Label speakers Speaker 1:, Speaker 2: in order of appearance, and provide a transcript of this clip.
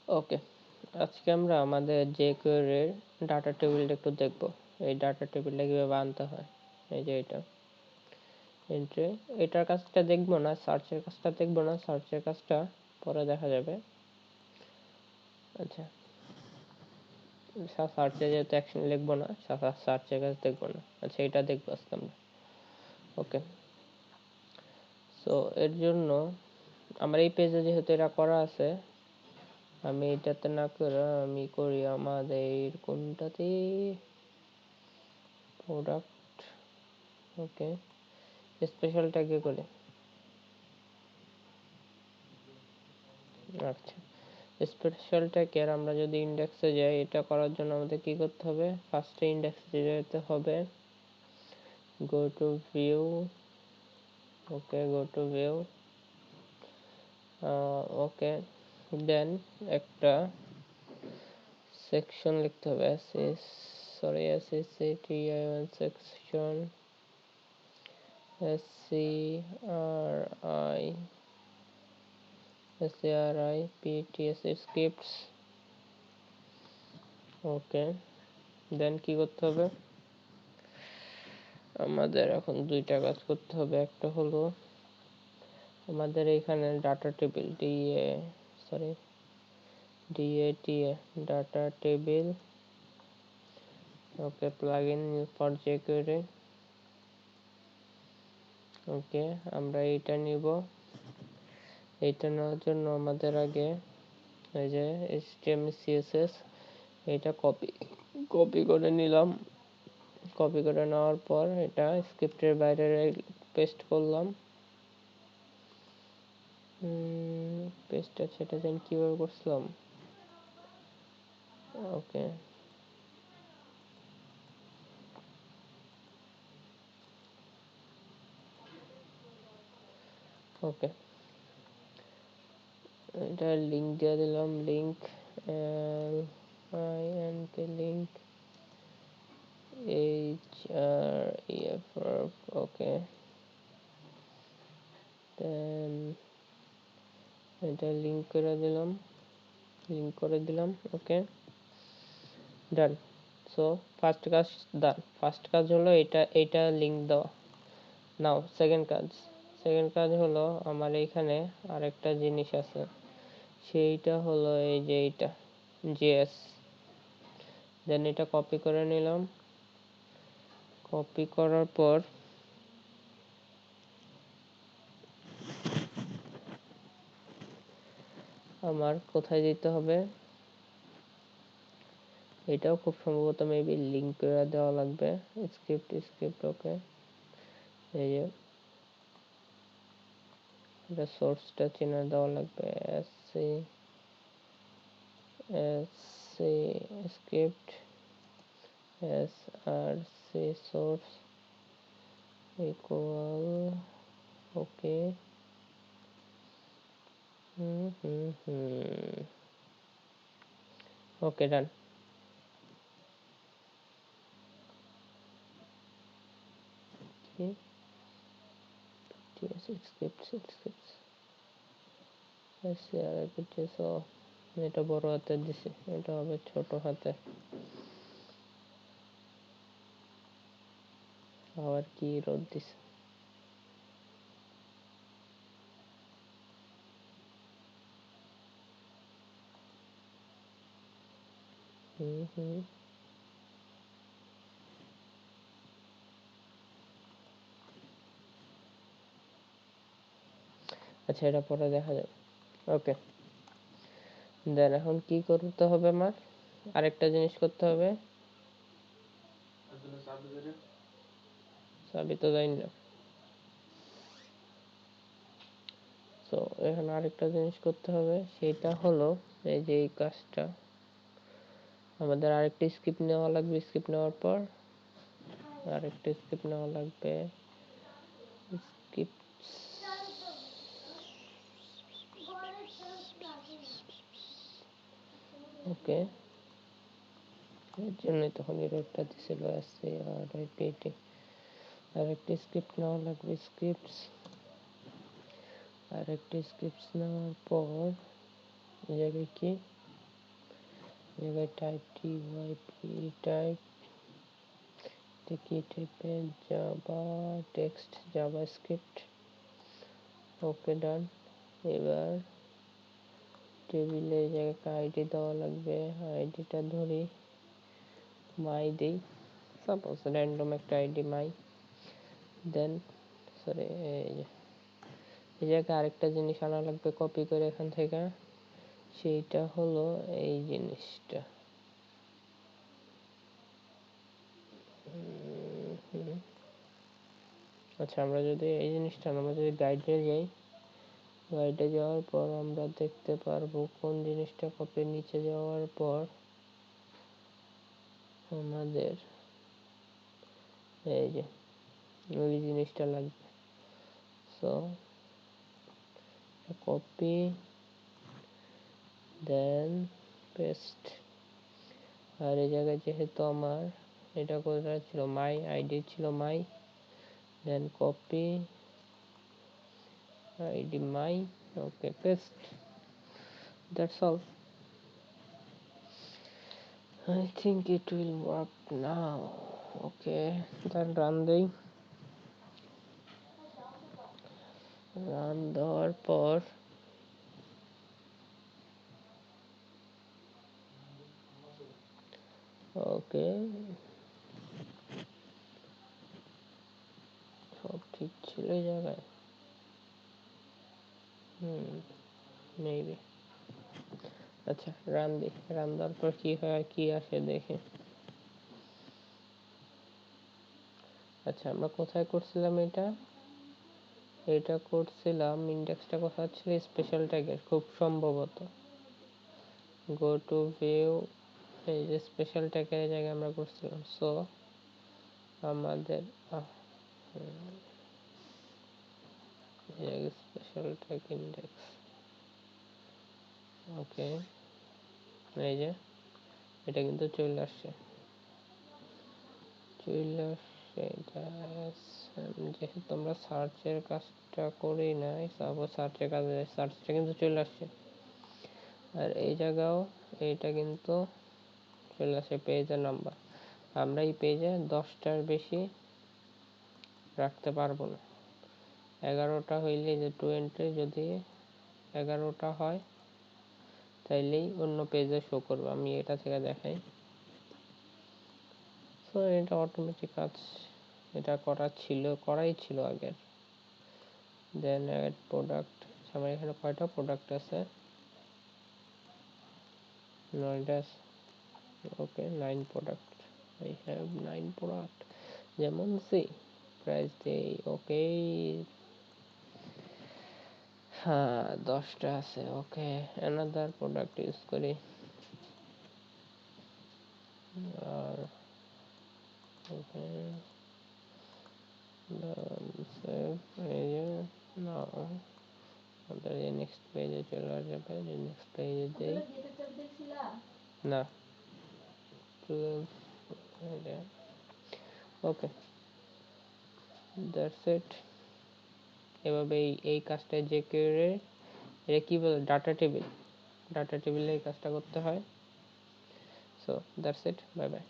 Speaker 1: ওকে, আজকে আমরা আমাদের jQuery এর ডাটা টেবিলটা একটু দেখব। এই ডাটা টেবিলটা কিভাবে আনতে হয়। এই যে এটা এন্ট্রি, এটার কাজটা দেখব না, সার্চের কাজটা দেখব না, সার্চের কাজটা পরে দেখা যাবে। আচ্ছা, সার্চে যেহেতু অ্যাকশন লিখবো না, সার্চের কাজ দেখব না। আচ্ছা, এটা দেখবো আজকে আমরা। ওকে, সো এর জন্য আমার এই পেজে যেহেতু এটা করা আছে, আমি এটাতে না করে আমি করি আমাদের কোনটাতে, প্রোডাক্ট। ওকে, স্পেশাল ট্যাগে করে। আচ্ছা, স্পেশাল ট্যাগের আমরা যদি ইন্ডেক্সে যাই, এটা করার জন্য আমাদের কি করতে হবে? ফার্স্টে ইন্ডেক্সে যেতে হবে, go to view. Okay, go to view. Okay, then একটা সেকশন লিখতে হবে, SCTI1 section, SCRIPTS scripts. Okay, then কি করতে হবে? আমাদের এখন দুইটা কাজ করতে হবে। একটা হলো আমাদের এখানে data table DATA data table. Okay, plugin for jQuery। ওকে, আমরা এইটা নিব। এইটা নেওয়ার জন্য আমাদের আগে এই যে HTML CSS এটা কপি করে নিলাম। কপি করে নেওয়ার পর এটা স্ক্রিপ্টের বাইরে পেস্ট করলাম। পেস্টটা সেটা জানি কিভাবে করছিলাম। ওকে, ওকে, এটা লিঙ্ক দিয়ে দিলাম, লিঙ্ক লিঙ্ক href। ওকে, দেন এটা লিঙ্ক করে দিলাম। ওকে, ডান। সো ফার্স্ট কাজ হলো এটা লিঙ্ক দেওয়া। নাও সেকেন্ড কাজ হলো আমার এইখানে আরেকটা জিনিস আছে, সেইটা হলো এই যে এইটা js। দেন এটা কপি করে নিলাম। কপি করার পর আমার কোথায় দিতে হবে? এটাও খুব সম্ভবত মেবি লিঙ্ক করে দেওয়া লাগবে। স্ক্রিপ্ট। ওকে, এই যে এটা সোর্সটা চিনে দেওয়া লাগবে, sc script src source equal. Okay, okay, done. এটা বড় হাতের দিছি, এটা হবে ছোট হাতে। আবার কি রোদ দিছে। আচ্ছা, এটা পরে দেখা যাবে। ওকে, দেন এখন কি করতে হবে? আমার আরেকটা জিনিস করতে হবে। চাবি তো যাই না। তো এখানে আরেকটা জিনিস করতে হবে, সেটা হলো এই যে এই কাজটা আমাদের আরেকটা স্ক্রিপ্ট নেওয়া লাগবে। স্ক্রিপ্ট নেওয়ার পর আরেকটা স্ক্রিপ্ট নেওয়া লাগবে। স্ক্রিপ্ট। ওকে, এর জন্যই তখন এররটা দিছিল SCRIPT। আরেকটা স্ক্রিপ্ট নেওয়া লাগবে। আরেকটা স্ক্রিপ্ট নেওয়ার পর এই জায়গায় কি জায়গায় টাইপ type টাইপ কি টাইপের জাভা টেক্সট জাভাস্ক্রিপ্ট। ওকে ডান। এবার টেবিলে জায়গায় একটা আইডি দেওয়া লাগবে, আইডিটা ধরি মাই দেই, সাপোজ র্যান্ডম একটা আইডি মাই। দেন সরি এই জায়গায় আরেকটা জিনিস আনা লাগবে কপি করে এখান থেকে, সেইটা হলো এই জিনিসটা। আচ্ছা আমরা যদি এই জিনিসটা আমরা যদি গাইডে যাই, গাইডে যাওয়ার পর আমরা দেখতে পারবো কোন জিনিসটা কপি নিচে যাওয়ার পর আমাদের এই যে ওই জিনিসটা লাগবে। সো কপি দেন পেস্ট। আর এই জায়গায় যেহেতু আমার এটা করা ছিল মাই আইডি ছিল my, then copy ID my, okay paste, that's all. I think it will work now. Okay, then run দেই। রান দেওয়ার পর ওকে সব ঠিক ছিল এই জায়গায়, মেবি। আচ্ছা রান দিই, রান দেওয়ার পর কি হয় কি আসে দেখে। আচ্ছা আমরা কোথায় করছিলাম এটা, এটা করছিলাম ইন্ডেক্সটা কোথায় ছিল, স্পেশাল ট্যাগের খুব সম্ভবত। গো টু ভিউ, এই যে স্পেশাল ট্যাগের জায়গায় আমরা করছিলাম। সো আমাদের স্পেশাল ট্যাগ ইন্ডেক্স, ওকে এই যে এটা কিন্তু চলে আসছে, চলে আসছে এটা। যেহেতু আমরা সার্চের কাজটা করি নাই, সাপোজ সার্চের কাজে সার্চটা কিন্তু চলে আসছে। আর এই জায়গাও এইটা কিন্তু চলে আসে পেজের নাম্বার। আমরা এই পেজে 10টার বেশি রাখতে পারবো না। 11টা হইলে যে 20, যদি 11টা হয় তাইলেই অন্য পেজে শো করবে। আমি এটা থেকে দেখাই। তো এটা অটোমেটিক কাজ, এটা করাই ছিল আগের। দেন অ্যাড প্রোডাক্ট, আমার এখানে কয়টা প্রোডাক্ট আছে, 9টা আছে। ওকে 9 প্রোডাক্ট, আই হ্যাভ 9 প্রোডাক্ট। যেমন সি প্রাইস দেই, ওকে হ্যাঁ 10টা আছে। ওকে অ্যানাদার প্রোডাক্ট ইউজ করি। আর ওকে সেভ, এই যে না আমাদের এই নেক্সট পেজে চলে যাবে। নেক্সট পেজে দেই না 12, ওকে দ্যাটস ইট। এভাবে এই কাজটা jQuery এর কি বলে ডাটা টেবিলে এই কাজটা করতে হয়। So that's it, bye bye.